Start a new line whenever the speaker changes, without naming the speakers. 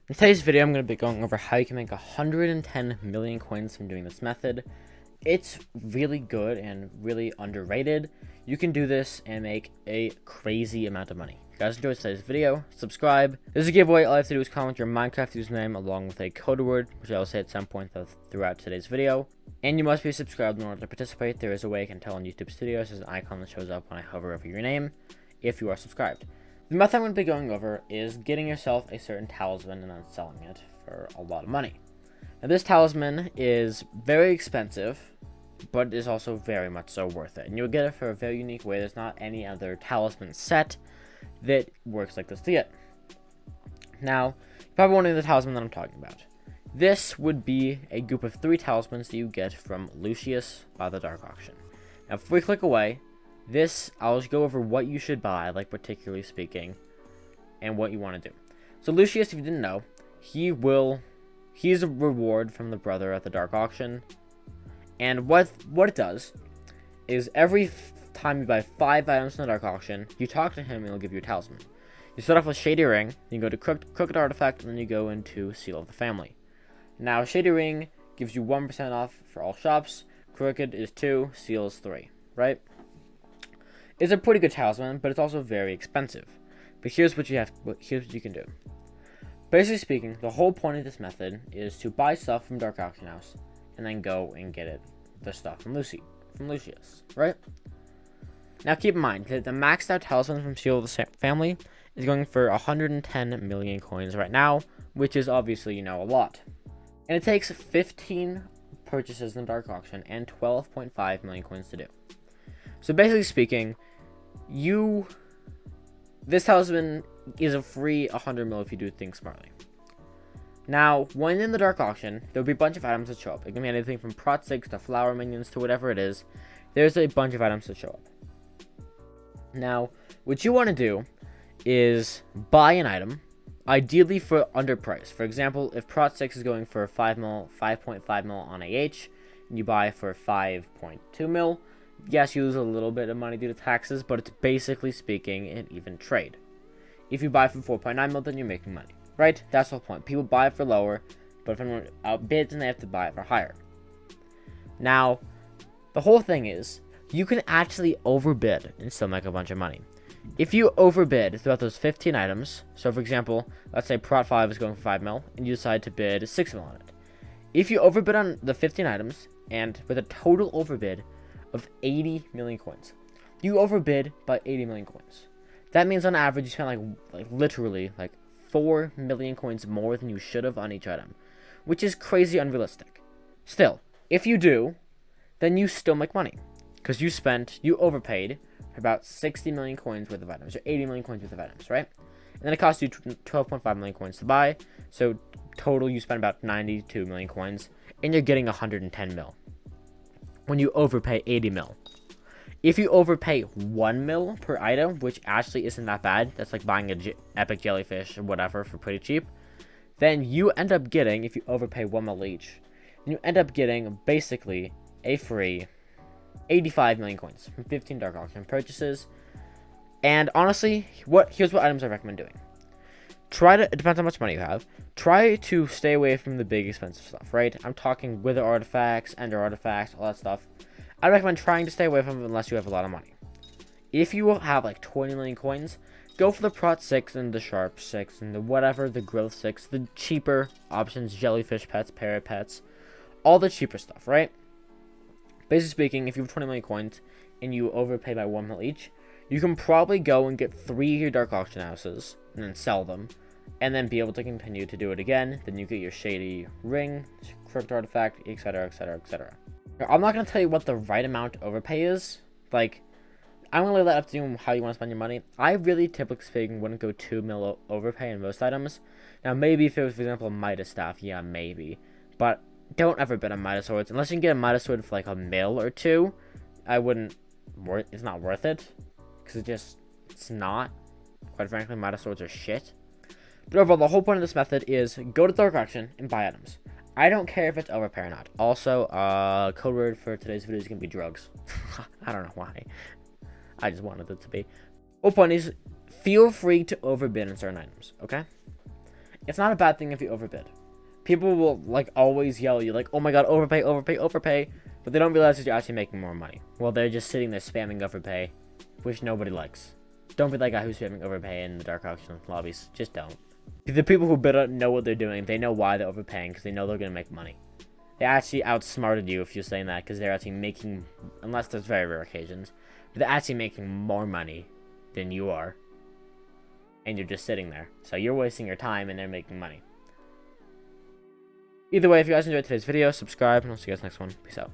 In today's video, I'm going to be going over how you can make 110 million coins from doing this method. It's really good and really underrated. You can do this and make a crazy amount of money. If you guys enjoyed today's video, subscribe. This is a giveaway. All you have to do is comment your Minecraft username along with a code word, which I will say at some point throughout today's video. And you must be subscribed in order to participate. There is a way you can tell on YouTube Studios. There's an icon that shows up when I hover over your name if you are subscribed. The method I'm going to be going over is getting yourself a certain talisman and then selling it for a lot of money. Now, this talisman is very expensive, but is also very much so worth it. And you'll get it for a very unique way. There's not any other talisman set that works like this to get. Now, you're probably wondering the talisman that I'm talking about. This would be a group of 3 talismans that you get from Lucius by the Dark Auction. Now, if we click away, I'll just go over what you should buy, like particularly speaking, and what you want to do. So Lucius, if you didn't know, he's a reward from the brother at the Dark Auction. And what it does is every time you buy 5 items from the Dark Auction, you talk to him and he'll give you a talisman. You start off with Shady Ring, then you go to Crooked Artifact, and then you go into Seal of the Family. Now, Shady Ring gives you 1% off for all shops, Crooked is 2, Seal is 3, right? It's a pretty good talisman, but it's also very expensive. But here's what you can do. Basically speaking, the whole point of this method is to buy stuff from Dark Auction House and then go and get the stuff from Lucius, right? Now keep in mind that the maxed out talisman from Seal of the Family is going for 110 million coins right now, which is obviously, a lot. And it takes 15 purchases in the Dark Auction and 12.5 million coins to do. So basically speaking, this talisman is a free 100 mil if you do things smartly. Now, when in the Dark Auction, there'll be a bunch of items that show up. It can be anything from Prot 6 to Flower Minions to whatever it is. There's a bunch of items that show up. Now, what you want to do is buy an item, ideally for underprice. For example, if Prot 6 is going for 5.5 mil on AH, and you buy for 5.2 mil, yes, you lose a little bit of money due to taxes, but it's basically speaking an even trade. If you buy for 4.9 mil, then you're making money, right? That's the whole point. People buy it for lower, but if anyone outbids, then they have to buy it for higher. Now, the whole thing is, you can actually overbid and still make a bunch of money. If you overbid throughout those 15 items, so for example, let's say Prot 5 is going for 5 mil, and you decide to bid 6 mil on it. If you overbid on the 15 items, and with a total overbid of 80 million coins. You overbid by 80 million coins. That means on average you spent literally 4 million coins more than you should have on each item, which is crazy unrealistic. Still, if you do, then you still make money because you overpaid for about 60 million coins worth of items, or 80 million coins worth of items, right? And then it cost you 12.5 million coins to buy, so total you spent about 92 million coins, and you're getting 110 mil. When you overpay 80 mil. If you overpay 1 mil per item, which actually isn't that bad, that's like buying a epic jellyfish or whatever for pretty cheap, then you end up getting, if you overpay 1 mil each, you end up getting basically a free 85 million coins from 15 Dark Auction purchases. And honestly, here's what items I recommend doing. It depends how much money you have. Try to stay away from the big expensive stuff, right? I'm talking Wither artifacts, Ender artifacts, all that stuff. I recommend trying to stay away from them unless you have a lot of money. If you have 20 million coins, go for the Prot 6 and the Sharp 6 and the Growth 6, the cheaper options, jellyfish pets, parrot pets, all the cheaper stuff, right? Basically speaking, if you have 20 million coins and you overpay by 1 mil each, you can probably go and get 3 of your Dark Auction houses and then sell them, and then be able to continue to do it again. Then you get your Shady Ring, Crooked Artifact, etc, etc, etc. I'm not going to tell you what the right amount to overpay is. I'm going to leave that up to you how you want to spend your money. I really, typically speaking, wouldn't go 2 mil overpay in most items. Now, maybe if it was, for example, a Midas Staff, yeah, maybe. But don't ever bid on Midas Swords. Unless you can get a Midas Sword for a mil or 2, it's not worth it. Because it's not. Quite frankly, Midas Swords are shit. But overall, the whole point of this method is go to Dark Auction and buy items. I don't care if it's overpay or not. Also, code word for today's video is going to be drugs. I don't know why. I just wanted it to be. Whole point is, feel free to overbid on certain items, okay? It's not a bad thing if you overbid. People will like always yell at you like, oh my god, overpay, overpay, overpay, but they don't realize that you're actually making more money. Well, they're just sitting there spamming overpay, which nobody likes. Don't be that guy who's spamming overpay in the dark auction lobbies. Just don't. The people who bid on know what they're doing. They know why they're overpaying because they know they're gonna make money. They actually outsmarted you if you're saying that because they're actually making, unless there's very rare occasions, but they're actually making more money than you are. And you're just sitting there. So you're wasting your time and they're making money. Either way, if you guys enjoyed today's video, subscribe and I'll see you guys next one. Peace out.